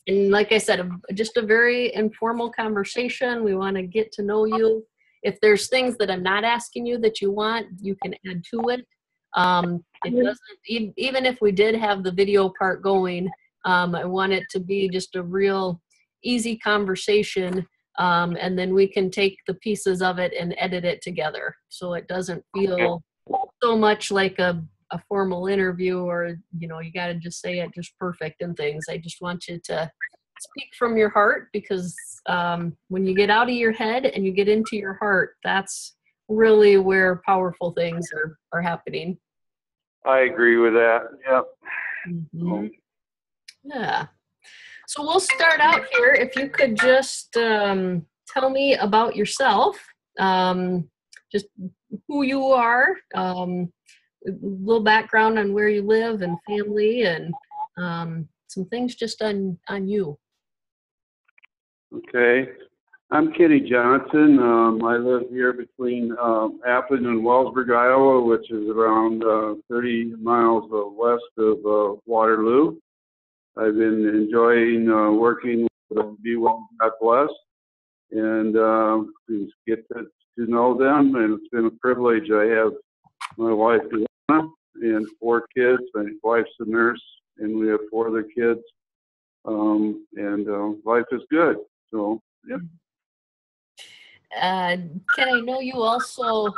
And like I said, just a very informal conversation. We want to get to know you. If there's things that I'm not asking you that you want, you can add to it. It doesn't, even if we did have the video part going, I want it to be just a real easy conversation. And then we can take the pieces of it and edit it together. So it doesn't feel so much like a formal interview, or, you know, you got to just say it just perfect and things. I just want you to speak from your heart, because when you get out of your head and you get into your heart, that's really where powerful things are happening. I agree with that. Yep. Mm-hmm. Yeah. So we'll start out here. If you could just tell me about yourself, just who you are, a little background on where you live and family, and some things just on you. Okay. I'm Kenny Johnson. I live here between Appleton and Wellsburg, Iowa, which is around 30 miles west of Waterloo. I've been enjoying working with Be Well, God Bless, and to get to know them, and it's been a privilege. I have my wife, Anna, and 4 kids. My wife's a nurse, and we have 4 other kids, and life is good. So, yeah. Ken, I know you also,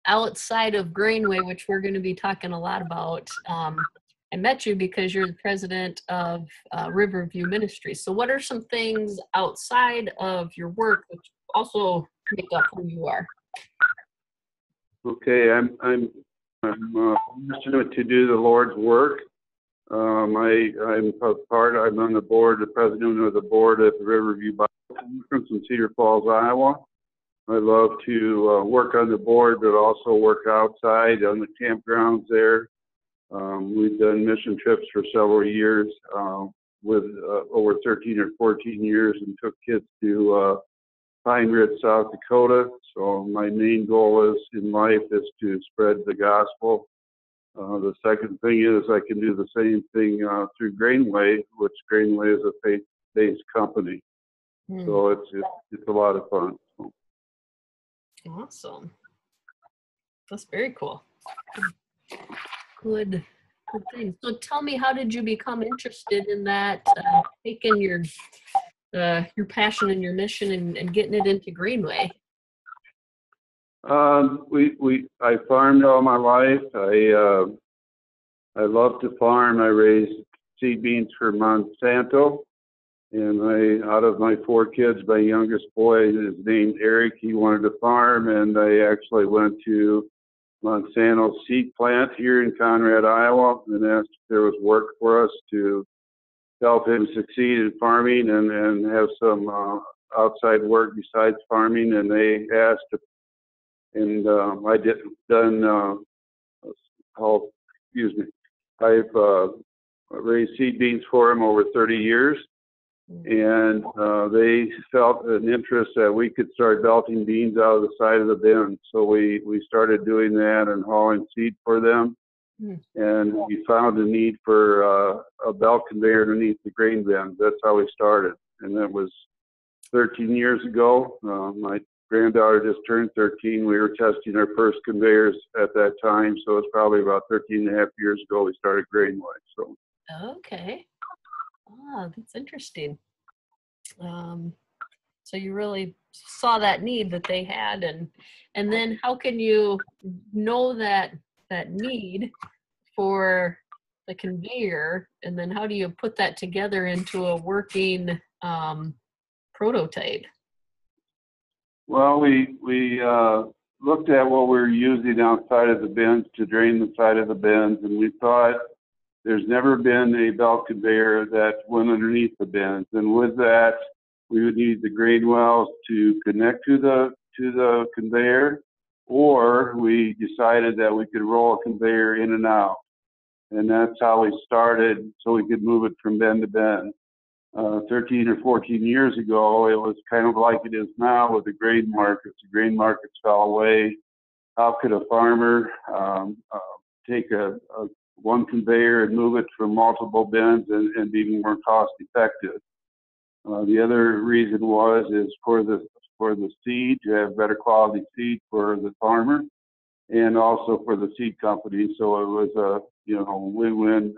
outside of Grainway, which we're going to be talking a lot about, I met you because you're the president of Riverview Ministries. So what are some things outside of your work which also make up who you are? Okay, I'm passionate to do the Lord's work. I'm on the board, the president of the board at the Riverview Bible Conference in Cedar Falls, Iowa. I love to work on the board, but also work outside on the campgrounds there. We've done mission trips for several years, with over 13 or 14 years, and took kids to Pine Ridge, South Dakota. So my main goal in life is to spread the gospel. The second thing is I can do the same thing through Grainway, which Grainway is a faith-based company. So it's a lot of fun. Awesome. That's very cool. Good thing. So tell me, how did you become interested in that, taking your passion and your mission and getting it into Grainway? I farmed all my life. I love to farm. I raised seed beans for Monsanto, and out of my 4 kids, my youngest boy is named Eric. He wanted to farm, and I actually went to Monsanto seed plant here in Conrad, Iowa, and asked if there was work for us to help him succeed in farming and have some outside work besides farming. And they asked, and I've raised seed beans for him over 30 years. And they felt an interest that we could start belting beans out of the side of the bin. So we started doing that and hauling seed for them. And we found a need for a belt conveyor underneath the grain bins. That's how we started. And that was 13 years ago. My granddaughter just turned 13. We were testing our first conveyors at that time. So it's probably about 13 and a half years ago we started Grainway. So. Okay. Ah, that's interesting. So you really saw that need that they had, and then how can you know that need for the conveyor, and then how do you put that together into a working prototype? Well, we looked at what we were using outside of the bins to drain the side of the bins, and we thought there's never been a belt conveyor that went underneath the bins. And with that, we would need the grain wells to connect to the conveyor, or we decided that we could roll a conveyor in and out. And that's how we started, so we could move it from bin to bin. 13 or 14 years ago, it was kind of like it is now with the grain markets. The grain markets fell away. How could a farmer take a one conveyor and move it from multiple bins and be more cost effective. The other reason is for the seed, to have better quality seed for the farmer and also for the seed company. So it was a win-win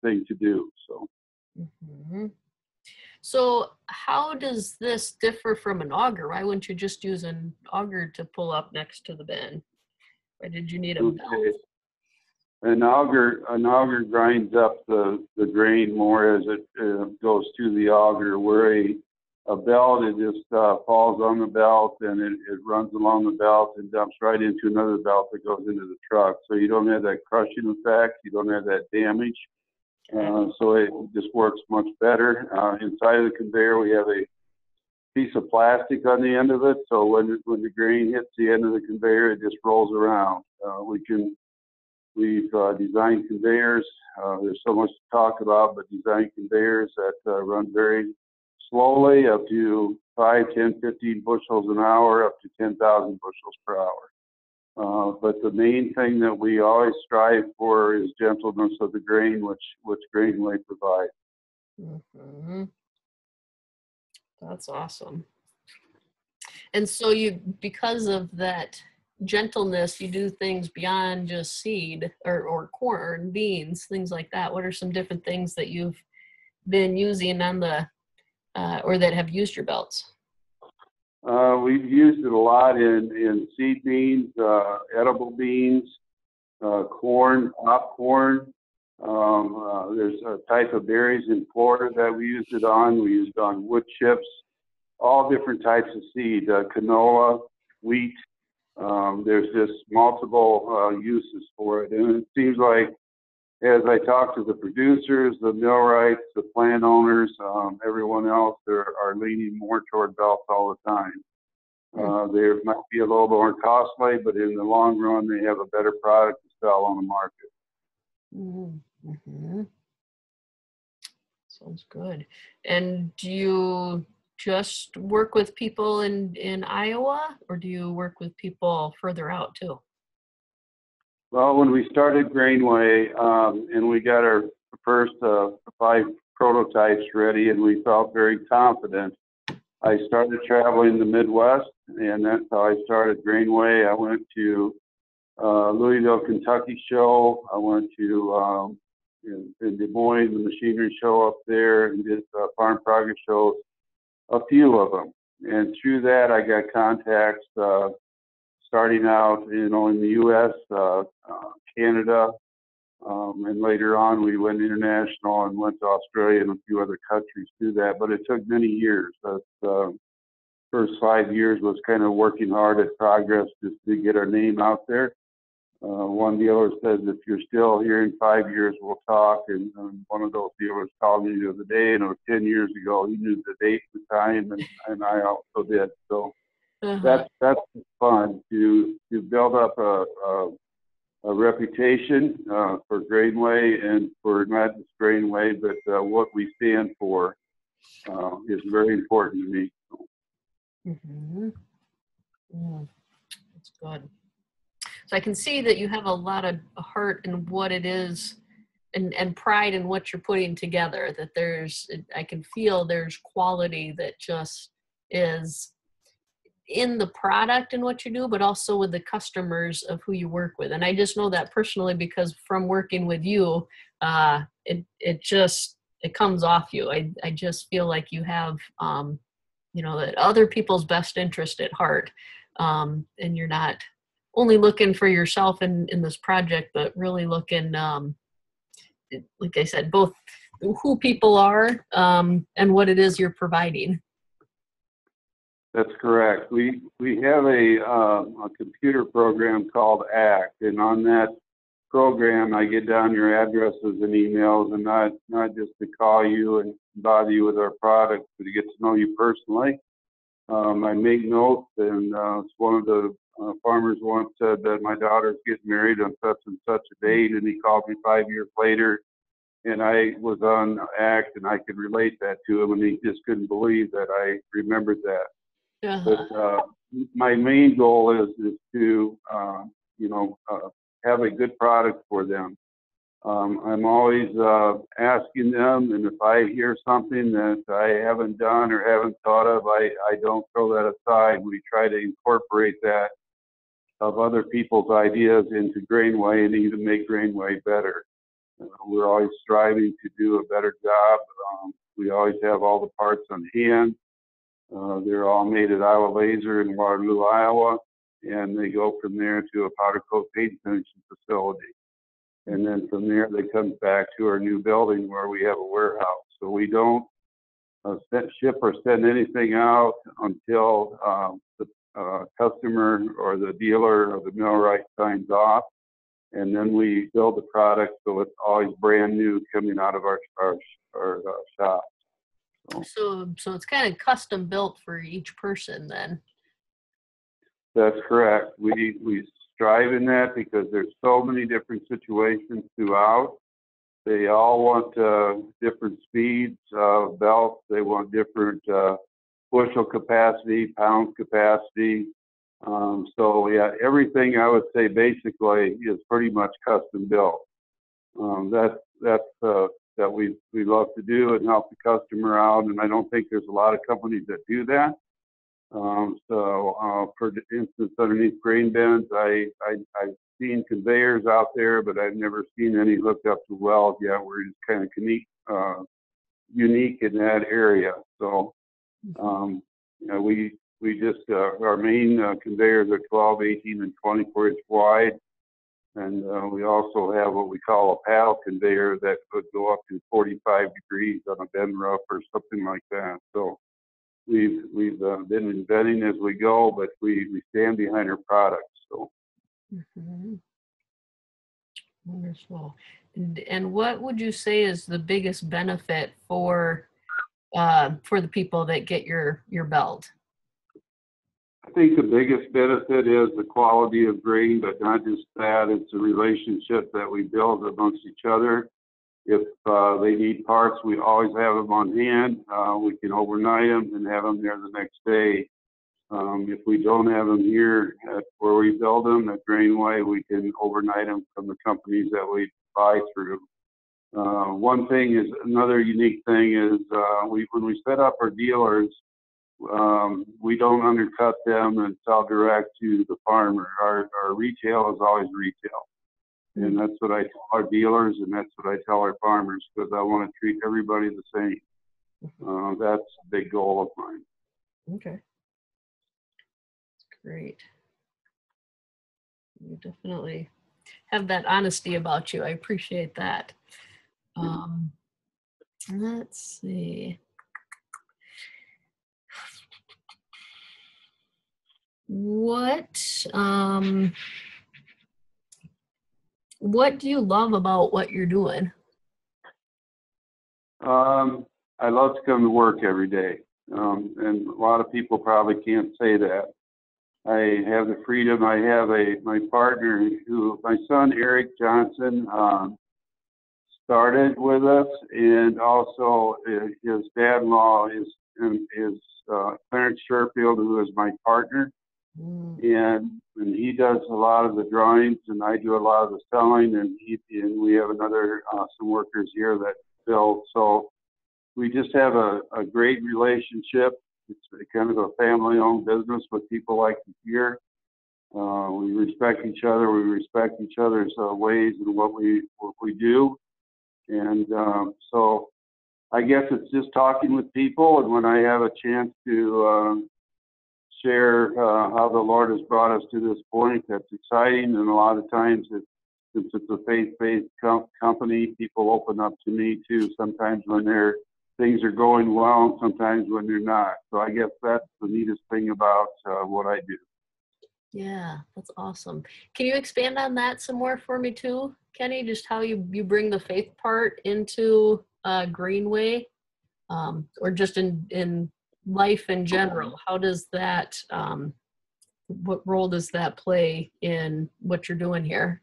thing to do. So. Mm-hmm. So how does this differ from an auger? Why wouldn't you just use an auger to pull up next to the bin? Why did you need a belt? An auger grinds up the grain more as it goes to the auger, where a belt, it just falls on the belt and it runs along the belt and dumps right into another belt that goes into the truck. So you don't have that crushing effect, you don't have that damage. So it just works much better. Inside of the conveyor, we have a piece of plastic on the end of it. So when the grain hits the end of the conveyor, it just rolls around. We've designed conveyors. There's so much to talk about, but designed conveyors that run very slowly, up to 5, 10, 15 bushels an hour, up to 10,000 bushels per hour. But the main thing that we always strive for is gentleness of the grain, which Grainway provides. Mm-hmm. That's awesome. And so because of that gentleness, you do things beyond just seed or corn, beans, things like that. What are some different things that you've been using on the or that have used your belts? We've used it a lot in seed beans, edible beans, corn, popcorn. There's a type of berries in Florida that we used it on. We used it on wood chips, all different types of seed, canola, wheat. There's just multiple uses for it. And it seems like as I talk to the producers, the millwrights, the plant owners, everyone else are leaning more toward belts all the time. They might be a little more costly, but in the long run, they have a better product to sell on the market. Mm-hmm. Sounds good. And do you just work with people in Iowa, or do you work with people further out too? Well, when we started Grainway and we got our first 5 prototypes ready and we felt very confident, I started traveling the Midwest, and that's how I started Grainway. I went to Louisville, Kentucky show. I went to in Des Moines, the machinery show up there, and did farm progress shows, a few of them. And through that, I got contacts starting out, in the U.S., Canada, and later on we went international and went to Australia and a few other countries through that. But it took many years. The first 5 years was kind of working hard at progress just to get our name out there. One dealer says, if you're still here in 5 years, we'll talk. And one of those dealers called me the other day, and it was 10 years ago. He knew the date, the time, and I also did. So that's fun to build up a reputation for Grainway, and for not just Grainway, but what we stand for is very important to me. Mm-hmm. That's good. So I can see that you have a lot of heart in what it is and pride in what you're putting together, that I can feel there's quality that just is in the product and what you do, but also with the customers of who you work with. And I just know that personally, because from working with you, it comes off you. I just feel like you have, that other people's best interest at heart. And you're not only looking for yourself in this project, but really looking, like I said, both who people are and what it is you're providing. That's correct. We have a computer program called ACT, and on that program, I get down your addresses and emails, and not just to call you and bother you with our product, but to get to know you personally. I make notes, and one of the farmers once said that my daughter's getting married on such and such a date, and he called me 5 years later, and I was on ACT, and I could relate that to him, and he just couldn't believe that I remembered that. But my main goal is to have a good product for them. I'm always asking them, and if I hear something that I haven't done or haven't thought of, I don't throw that aside. We try to incorporate that of other people's ideas into Grainway and even make Grainway better. We're always striving to do a better job. We always have all the parts on hand. They're all made at Iowa Laser in Waterloo, Iowa, and they go from there to a powder coat paint finishing facility. And then from there, they come back to our new building where we have a warehouse. So we don't ship or send anything out until the customer or the dealer or the millwright signs off. And then we build the product so it's always brand new coming out of our shop. So it's kind of custom built for each person then. That's correct. We strive in that because there's so many different situations throughout. They all want different speeds of belts. They want different bushel capacity, pound capacity. So yeah, everything I would say basically is pretty much custom built. That's that we love to do and help the customer out. And I don't think there's a lot of companies that do that. For instance, underneath grain bins, I've seen conveyors out there, but I've never seen any hooked up to wells yet. We're just kind of unique in that area. So, we just, our main conveyors are 12, 18, and 24 inch wide. And we also have what we call a paddle conveyor that could go up to 45 degrees on a bend rough or something like that. So we've been inventing as we go, but we stand behind our products. So. Wonderful. And what would you say is the biggest benefit for the people that get your belt? I think the biggest benefit is the quality of grain, but not just that. It's the relationship that we build amongst each other. If they need parts, we always have them on hand. We can overnight them and have them there the next day. If we don't have them here at where we build them at Grainway, we can overnight them from the companies that we buy through. One thing is, another unique thing is when we set up our dealers, we don't undercut them and sell direct to the farmer. Our retail is always retail. And that's what I tell our dealers, and that's what I tell our farmers, because I want to treat everybody the same. That's a big goal of mine. Okay. Great. You definitely have that honesty about you. I appreciate that. Let's see. What do you love about what you're doing? I love to come to work every day. And a lot of people probably can't say that. I have the freedom. I have my partner my son, Eric Johnson, started with us, and also his dad-in-law is Clarence Sherfield, who is my partner. And he does a lot of the drawings, and I do a lot of the selling, and we have another some workers here that build. So we just have a great relationship. It's kind of a family-owned business, what people like to hear. We respect each other. We respect each other's ways and what we do. And so I guess it's just talking with people, and when I have a chance to share how the Lord has brought us to this point, that's exciting. And a lot of times, since it's a faith-based company, people open up to me too, sometimes when things are going well and sometimes when they're not. So I guess that's the neatest thing about what I do. Yeah, that's awesome. Can you expand on that some more for me too, Kenny? Just how you bring the faith part into Grainway, or just in life in general? How does that, what role does that play in what you're doing here?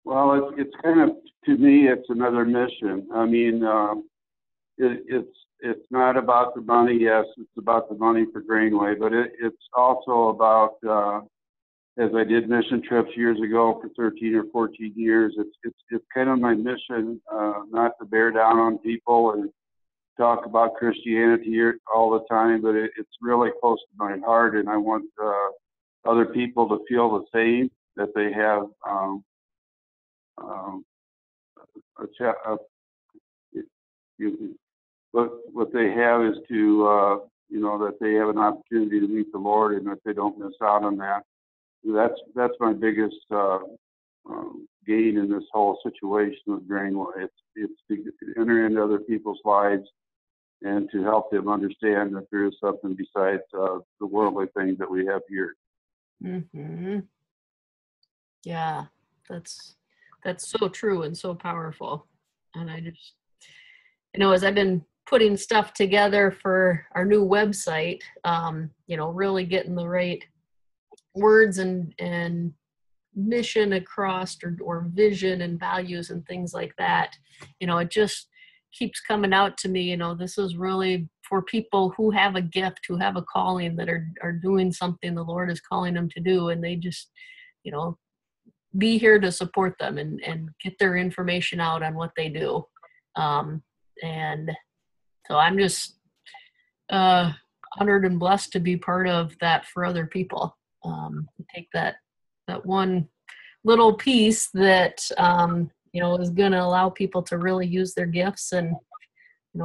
Well, it's kind of, to me, it's another mission. I mean, it's not about the money. Yes, it's about the money for Grainway, but it's also about as I did mission trips years ago for 13 or 14 years. It's kind of my mission, not to bear down on people and talk about Christianity here all the time, but it's really close to my heart, and I want other people to feel the same, that they have what they have is to that they have an opportunity to meet the Lord, and that they don't miss out on that. That's my biggest gain in this whole situation with Grainway. It's to enter into other people's lives and to help them understand that there is something besides the worldly things that we have here. Mm-hmm. Yeah, that's so true and so powerful. And I just, as I've been putting stuff together for our new website, really getting the right words and mission across, or vision and values and things like that, it just keeps coming out to me. This is really for people who have a gift, who have a calling, that are doing something the Lord is calling them to do, and they just be here to support them and get their information out on what they do. And so I'm just honored and blessed to be part of that for other people. Take that one little piece that is going to allow people to really use their gifts. And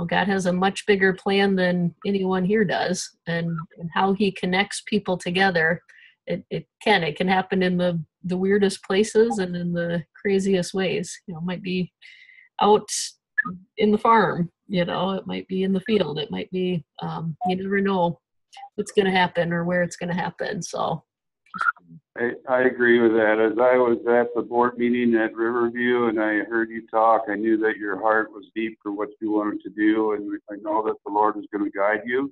God has a much bigger plan than anyone here does, and how He connects people together. It can happen in the weirdest places and in the craziest ways. It might be out in the farm, it might be in the field, it might be, you never know what's going to happen or where it's going to happen. So I agree with that. As I was at the board meeting at Riverview and I heard you talk, I knew that your heart was deep for what you wanted to do, and I know that the Lord is going to guide you.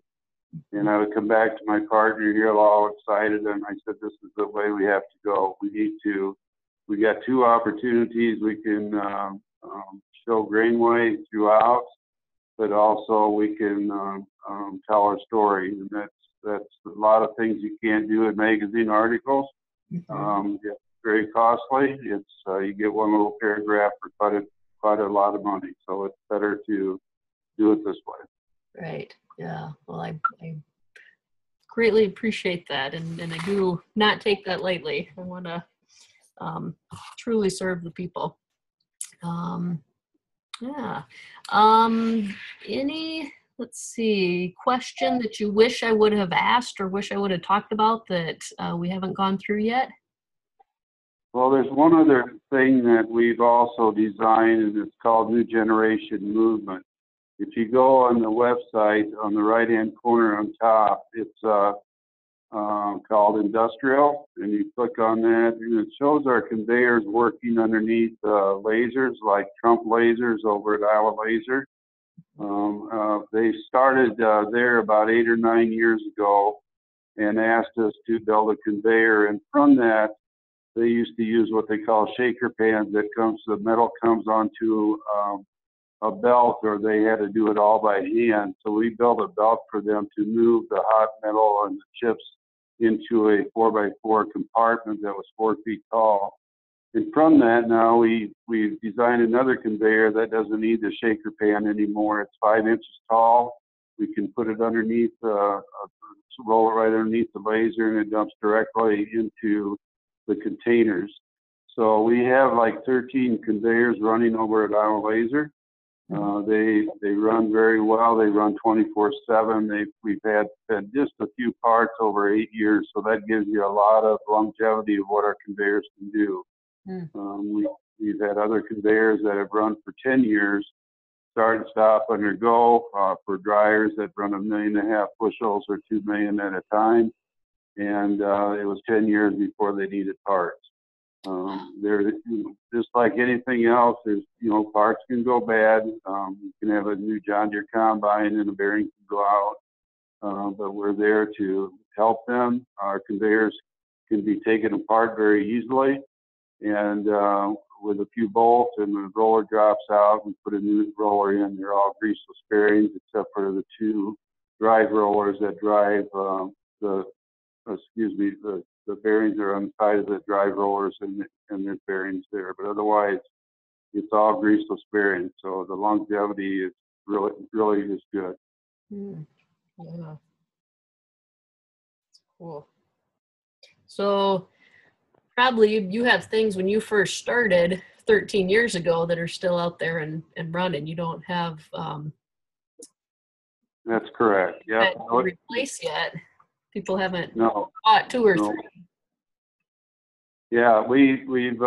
And I would come back to my partner here all excited, and I said, this is the way we have to go. We got two opportunities. We can show Grainway throughout, but also we can tell our story. And that's a lot of things you can't do in magazine articles. It's very costly. It's you get one little paragraph for quite a lot of money. So it's better to do it this way. Right. Yeah. Well, I greatly appreciate that, and I do not take that lightly. I want to truly serve the people. Yeah. Any, let's see, question that you wish I would have asked or wish I would have talked about that we haven't gone through yet? Well, there's one other thing that we've also designed, and it's called New Generation Movement. If you go on the website, on the right-hand corner on top, it's called Industrial, and you click on that, and it shows our conveyors working underneath lasers, like Trump lasers over at Iowa Laser. They started there about 8 or 9 years ago and asked us to build a conveyor, and from that, they used to use what they call shaker pans. The metal comes onto a belt, or they had to do it all by hand. So we built a belt for them to move the hot metal and the chips into a 4x4 compartment that was 4 feet tall. And from that, now we've designed another conveyor that doesn't need the shaker pan anymore. It's 5 inches tall. We can put it underneath, roll it right underneath the laser, and it dumps directly into the containers. So we have like 13 conveyors running over at Iowa Laser. They run very well. They run 24/7. We've had just a few parts over 8 years, so that gives you a lot of longevity of what our conveyors can do. We've had other conveyors that have run for 10 years, start and stop under go, for dryers that run 1.5 million bushels or 2 million at a time, and it was 10 years before they needed parts. They're just like anything else. There's parts can go bad. You can have a new John Deere combine and a bearing can go out, but we're there to help them. Our conveyors can be taken apart very easily, and with a few bolts, and the roller drops out, we put a new roller in. They're all greaseless bearings except for the 2 drive rollers that drive the the bearings are on the side of the drive rollers and the bearings there. But otherwise, it's all greaseless bearings. So the longevity is really is good. Yeah. Cool. So probably you have things when you first started 13 years ago that are still out there and running. You don't have That's correct. Yeah. Replace yet. People haven't No. bought two or No. three. Yeah, we've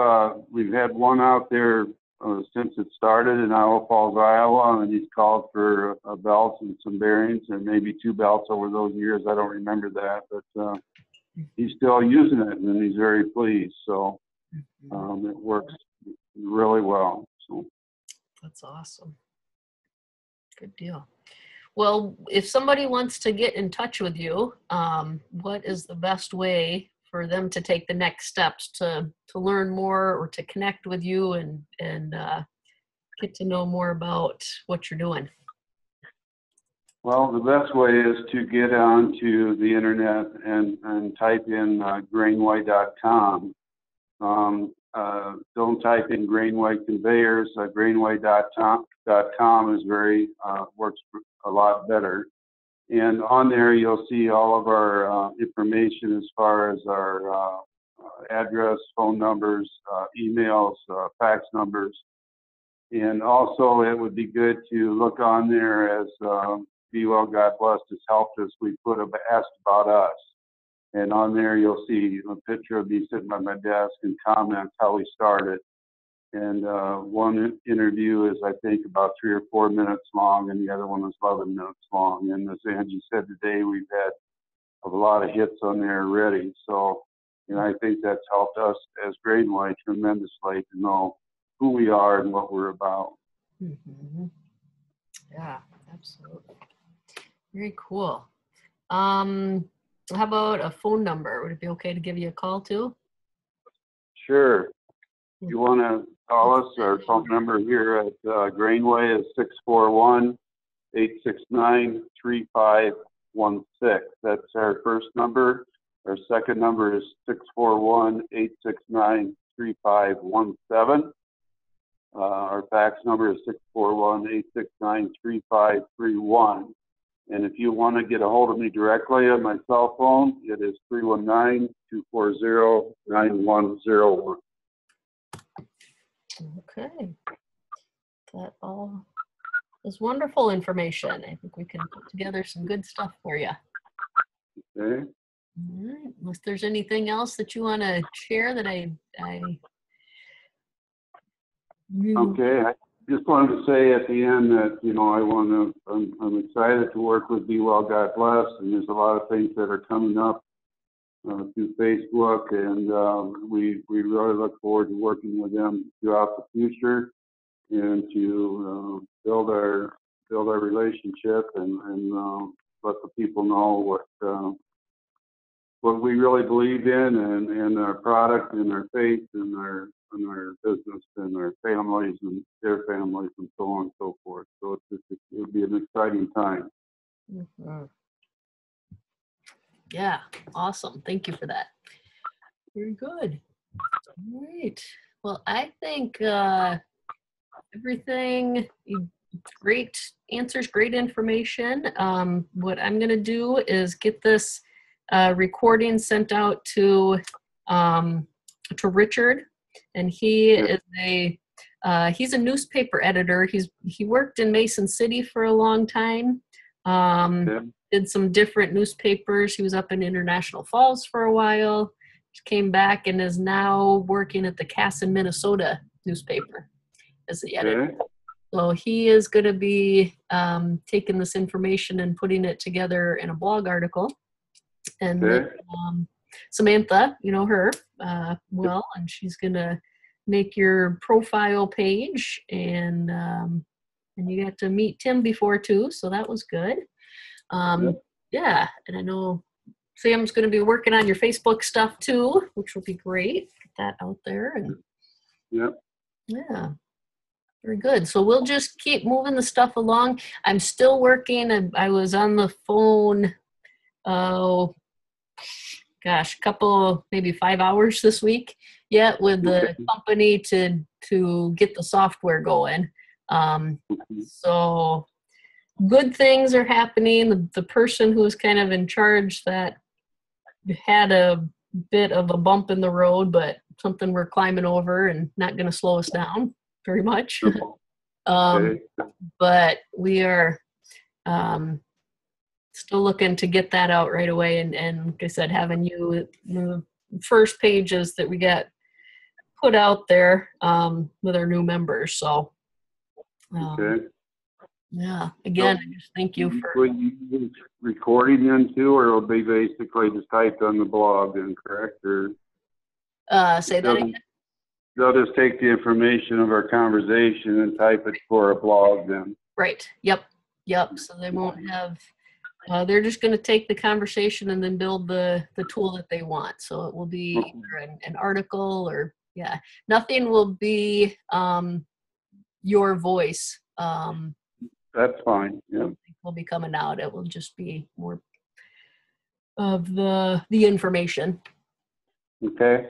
had one out there since it started in Iowa Falls, Iowa, and he's called for a belt and some bearings and maybe 2 belts over those years. I don't remember that, but he's still using it and he's very pleased. So it works really well. So That's awesome. Good deal. Well, if somebody wants to get in touch with you, what is the best way for them to take the next steps to learn more or to connect with you and get to know more about what you're doing? Well, the best way is to get onto the internet and type in Grainway.com. Don't type in Grainway conveyors. Grainway.com is works a lot better. And on there, you'll see all of our information as far as our address, phone numbers, emails, fax numbers. And also, it would be good to look on there as Be Well, God Bless has helped us. We put a Ask About Us. And on there, you'll see a picture of me sitting by my desk and comments how we started. And one interview is, I think, about 3 or 4 minutes long, and the other one was 11 minutes long. And as Angie said today, we've had a lot of hits on there already. So, I think that's helped us as Grainway tremendously to know who we are and what we're about. Mm-hmm. Yeah, absolutely. Very cool. How about a phone number? Would it be okay to give you a call too? Sure. If you want to call us, our phone number here at Grainway is 641-869-3516. That's our first number. Our second number is 641-869-3517. Our fax number is 641-869-3531. And if you want to get a hold of me directly on my cell phone, it is 319-240-9101. Okay. That all is wonderful information. I think we can put together some good stuff for you. Okay. All right. Unless there's anything else that you want to share that Okay. I just wanted to say at the end that, I'm excited to work with Be Well, God Bless, and there's a lot of things that are coming up through Facebook, and we really look forward to working with them throughout the future and to build our relationship and let the people know what we really believe in and our product and our faith and our business and our families and their families and so on and so forth. So it'll be an exciting time. Mm-hmm. Yeah, awesome. Thank you for that. Very good. All right. Well, I think everything, great answers, great information. What I'm going to do is get this recording sent out to Richard, and he is he's a newspaper editor. He worked in Mason City for a long time. Did some different newspapers. He was up in International Falls for a while. Came back and is now working at the Casson, Minnesota newspaper as the editor. So he is going to be taking this information and putting it together in a blog article. And then, Samantha, you know her well, and she's going to make your profile page. And you got to meet Tim before too, so that was good. Yeah, and I know Sam's going to be working on your Facebook stuff too, which will be great. Get that out there. And yeah, very good. So we'll just keep moving the stuff along. I'm still working, and I was on the phone, gosh, couple, maybe 5 hours this week yet with the company to get the software going. So good things are happening. The person who was kind of in charge that had a bit of a bump in the road, but something we're climbing over and not going to slow us down very much. But we are still looking to get that out right away. And like I said, having you, the first pages that we got put out there with our new members. So, yeah, again, I just thank you for. Will you use recording then too, or it'll be basically just typed on the blog then, correct? Or say that again? They'll just take the information of our conversation and type it for a blog then. Right. Yep. So they won't have, they're just going to take the conversation and then build the tool that they want. So it will be either an article or, yeah, nothing will be your voice. That's fine. Yeah. Will be coming out. It will just be more of the information. Okay.